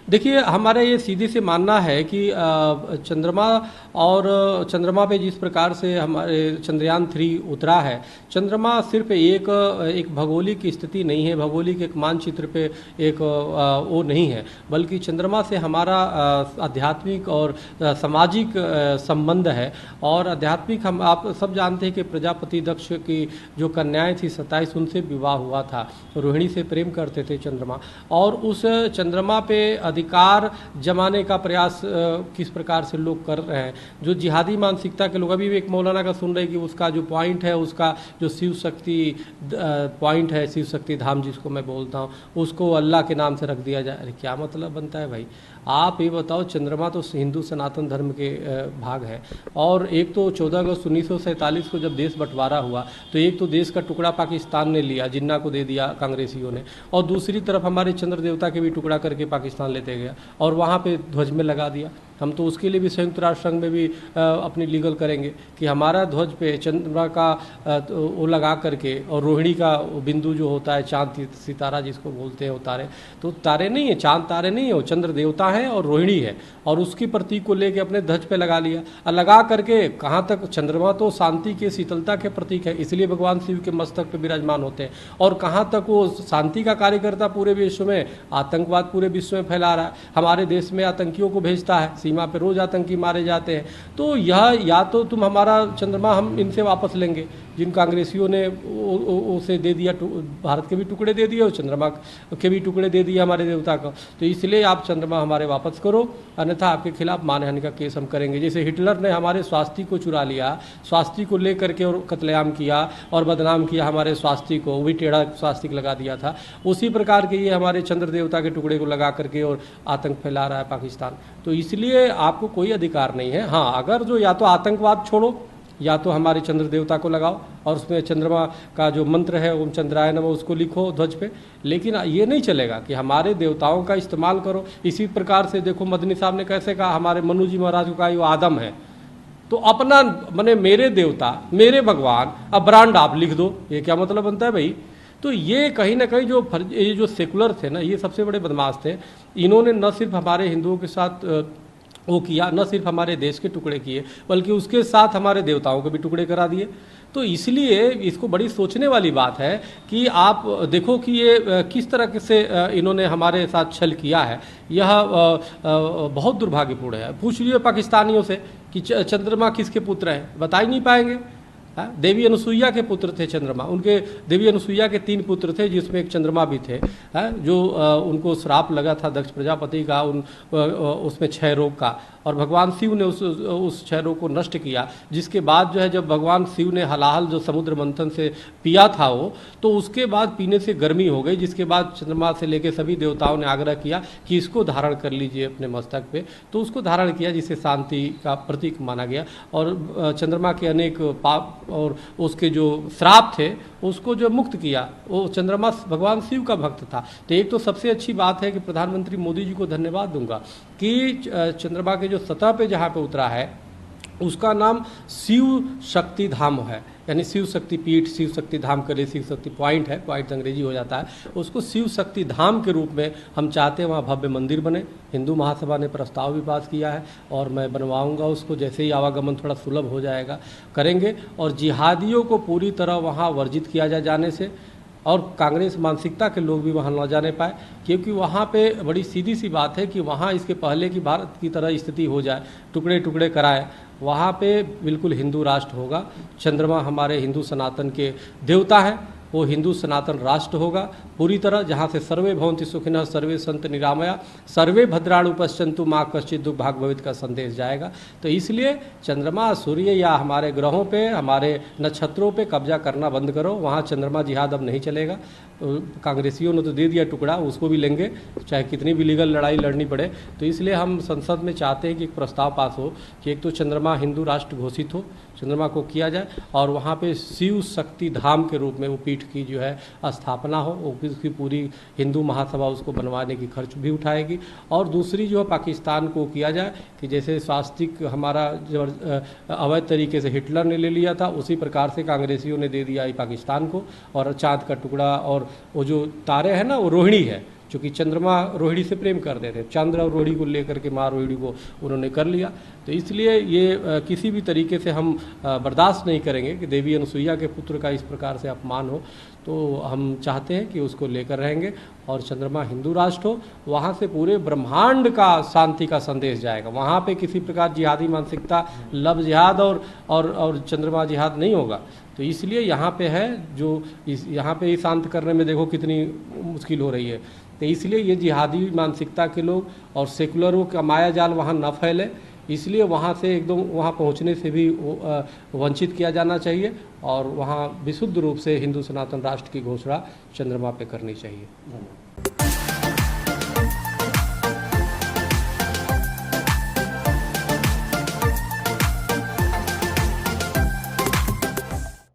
देखिए, हमारा ये सीधे से मानना है कि चंद्रमा और चंद्रमा पे जिस प्रकार से हमारे चंद्रयान 3 उतरा है, चंद्रमा सिर्फ एक भौगोलिक स्थिति नहीं है, भौगोलिक एक मानचित्र पे एक वो नहीं है, बल्कि चंद्रमा से हमारा आध्यात्मिक और सामाजिक संबंध है। और आध्यात्मिक, हम आप सब जानते हैं कि प्रजापति दक्ष की जो कन्याएं थी 27, उनसे विवाह हुआ था, रोहिणी से प्रेम करते थे चंद्रमा। और उस चंद्रमा पे अधिकार जमाने का प्रयास किस प्रकार से लोग कर रहे हैं, जो जिहादी मानसिकता के लोग, अभी भी एक मौलाना का सुन रहे हैं कि उसका जो पॉइंट है, उसका जो शिव शक्ति पॉइंट है, शिव शक्ति धाम जिसको मैं बोलता हूँ, उसको अल्लाह के नाम से रख दिया जाए। अरे क्या मतलब बनता है भाई? आप ये बताओ, चंद्रमा तो हिंदू सनातन धर्म के भाग है। और एक तो 14 अगस्त 1947 को जब देश बंटवारा हुआ, तो एक तो देश का टुकड़ा पाकिस्तान ने लिया, जिन्ना को दे दिया कांग्रेसियों ने, और दूसरी तरफ हमारे चंद्र देवता के भी टुकड़ा करके पाकिस्तान लेते गया और वहाँ पे ध्वज में लगा दिया। हम तो उसके लिए भी संयुक्त राष्ट्र संघ में भी अपनी लीगल करेंगे कि हमारा ध्वज पे चंद्रमा का वो लगा करके, और रोहिणी का बिंदु जो होता है, चांद सितारा जिसको बोलते हैं, वो तारे, तो तारे नहीं है, चांद तारे नहीं है, वो चंद्र देवता है और रोहिणी है, और उसकी प्रतीक को लेके अपने ध्वज पे लगा लिया। और लगा करके कहाँ तक, चंद्रमा तो शांति के, शीतलता के प्रतीक है, इसलिए भगवान शिव के मस्तक पे विराजमान होते हैं। और कहाँ तक वो शांति का कार्यकर्ता पूरे विश्व में, आतंकवाद पूरे विश्व में फैला रहा है, हमारे देश में आतंकियों को भेजता है, सीमा पे रोज आतंकी मारे जाते हैं। तो यह, या तो तुम हमारा चंद्रमा, हम इनसे वापस लेंगे जिन कांग्रेसियों ने उसे दे दिया, भारत के भी टुकड़े दे दिए और चंद्रमा के भी टुकड़े दे दिए हमारे देवता को, तो इसलिए आप चंद्रमा हमारे वापस करो, अन्यथा आपके खिलाफ मानहानि का केस हम करेंगे। जैसे हिटलर ने हमारे स्वास्थ्य को चुरा लिया, स्वास्थ्य को लेकर के और कत्लेआम किया और बदनाम किया हमारे स्वास्थ्य को, वो भी टेढ़ा स्वास्थ्य लगा दिया था, उसी प्रकार के ये हमारे चंद्र देवता के टुकड़े को लगा करके और आतंक फैला रहा है पाकिस्तान। तो इसलिए आपको कोई अधिकार नहीं है। हाँ, अगर जो या तो आतंकवाद छोड़ो, या तो हमारे चंद्र देवता को लगाओ और उसमें चंद्रमा का जो मंत्र है, ओम चंद्राय नमः, उसको लिखो ध्वज पे, लेकिन ये नहीं चलेगा कि हमारे देवताओं का इस्तेमाल करो। इसी प्रकार से देखो, मदनी साहब ने कैसे कहा, हमारे मनु जी महाराज को कहा वो आदम है, तो अपना माने मेरे देवता, मेरे भगवान, अब ब्रांड आप लिख दो, ये क्या मतलब बनता है भाई? तो ये कहीं ना कहीं ये जो सेकुलर थे ना, ये सबसे बड़े बदमाश थे। इन्होंने न सिर्फ हमारे हिंदुओं के साथ वो किया, न सिर्फ हमारे देश के टुकड़े किए, बल्कि उसके साथ हमारे देवताओं के भी टुकड़े करा दिए। तो इसलिए इसको बड़ी सोचने वाली बात है कि आप देखो कि ये किस तरह से इन्होंने हमारे साथ छल किया है। यह बहुत दुर्भाग्यपूर्ण है। पूछ लियो पाकिस्तानियों से कि चंद्रमा किसके पुत्र हैं, बता ही नहीं पाएंगे। देवी अनुसुईया के पुत्र थे चंद्रमा, उनके देवी अनुसुईया के 3 पुत्र थे, जिसमें एक चंद्रमा भी थे, जो उनको श्राप लगा था दक्ष प्रजापति का, उसमें क्षय रोग का, और भगवान शिव ने उस क्षय रोग को नष्ट किया। जिसके बाद जो है, जब भगवान शिव ने हलाहल जो समुद्र मंथन से पिया था वो, तो उसके बाद पीने से गर्मी हो गई, जिसके बाद चंद्रमा से लेकर सभी देवताओं ने आग्रह किया कि इसको धारण कर लीजिए अपने मस्तक पे, तो उसको धारण किया, जिसे शांति का प्रतीक माना गया। और चंद्रमा के अनेक पाप और उसके जो श्राप थे उसको जो मुक्त किया, वो चंद्रमा भगवान शिव का भक्त था। तो एक तो सबसे अच्छी बात है कि प्रधानमंत्री मोदी जी को धन्यवाद दूंगा कि चंद्रमा के जो सतह पे जहाँ पे उतरा है, उसका नाम शिव शक्ति धाम है, यानी शिव शक्ति पीठ, शिव शक्ति धाम के लिए शिव शक्ति पॉइंट है, पॉइंट अंग्रेजी हो जाता है, उसको शिव शक्ति धाम के रूप में हम चाहते हैं वहाँ भव्य मंदिर बने। हिंदू महासभा ने प्रस्ताव भी पास किया है और मैं बनवाऊंगा उसको, जैसे ही आवागमन थोड़ा सुलभ हो जाएगा करेंगे। और जिहादियों को पूरी तरह वहाँ वर्जित किया जाए जाने से, और कांग्रेस मानसिकता के लोग भी वहाँ न जाने पाए, क्योंकि वहाँ पे बड़ी सीधी सी बात है कि वहाँ इसके पहले की भारत की तरह स्थिति हो जाए, टुकड़े टुकड़े कराए, वहाँ पे बिल्कुल हिंदू राष्ट्र होगा। चंद्रमा हमारे हिंदू सनातन के देवता हैं, वो हिंदू सनातन राष्ट्र होगा पूरी तरह, जहाँ से सर्वे भवन्ति सुखिनः सर्वे सन्तु निरामया सर्वे भद्राणु पश्यन्तु माँ कश्चित् दुःख भाग भवित का संदेश जाएगा। तो इसलिए चंद्रमा, सूर्य या हमारे ग्रहों पे, हमारे नक्षत्रों पे कब्जा करना बंद करो। वहाँ चंद्रमा जिहाद अब नहीं चलेगा। कांग्रेसियों ने तो दे दिया टुकड़ा, उसको भी लेंगे चाहे कितनी भी लीगल लड़ाई लड़नी पड़े। तो इसलिए हम संसद में चाहते हैं कि एक प्रस्ताव पास हो कि एक तो चंद्रमा हिंदू राष्ट्र घोषित हो, चंद्रमा को किया जाए, और वहाँ पे शिव शक्ति धाम के रूप में वो पीठ की जो है स्थापना हो, उसकी पूरी हिंदू महासभा उसको बनवाने की खर्च भी उठाएगी। और दूसरी जो है पाकिस्तान को किया जाए कि जैसे स्वास्तिक हमारा जो अवैध तरीके से हिटलर ने ले लिया था, उसी प्रकार से कांग्रेसियों ने दे दिया पाकिस्तान को। और चाँद का टुकड़ा और वो जो तारे हैं ना, वो रोहिणी है, चूँकि चंद्रमा रोहिणी से प्रेम करते थे, चंद्र और रोहिणी को लेकर के माँ रोहिणी को उन्होंने कर लिया। तो इसलिए ये किसी भी तरीके से हम बर्दाश्त नहीं करेंगे कि देवी अनुसुईया के पुत्र का इस प्रकार से अपमान हो। तो हम चाहते हैं कि उसको लेकर रहेंगे और चंद्रमा हिंदू राष्ट्र हो, वहाँ से पूरे ब्रह्मांड का शांति का संदेश जाएगा। वहाँ पे किसी प्रकार जिहादी मानसिकता, लव जिहाद और चंद्रमा जिहाद नहीं होगा। तो इसलिए यहाँ पे है जो यहाँ पे ही शांत करने में देखो कितनी मुश्किल हो रही है। तो इसलिए ये जिहादी मानसिकता के लोग और सेकुलरों का माया जाल वहाँ न फैले, इसलिए वहाँ से एकदम वहाँ पहुँचने से भी वंचित किया जाना चाहिए और वहाँ विशुद्ध रूप से हिंदू सनातन राष्ट्र की घोषणा चंद्रमा पे करनी चाहिए।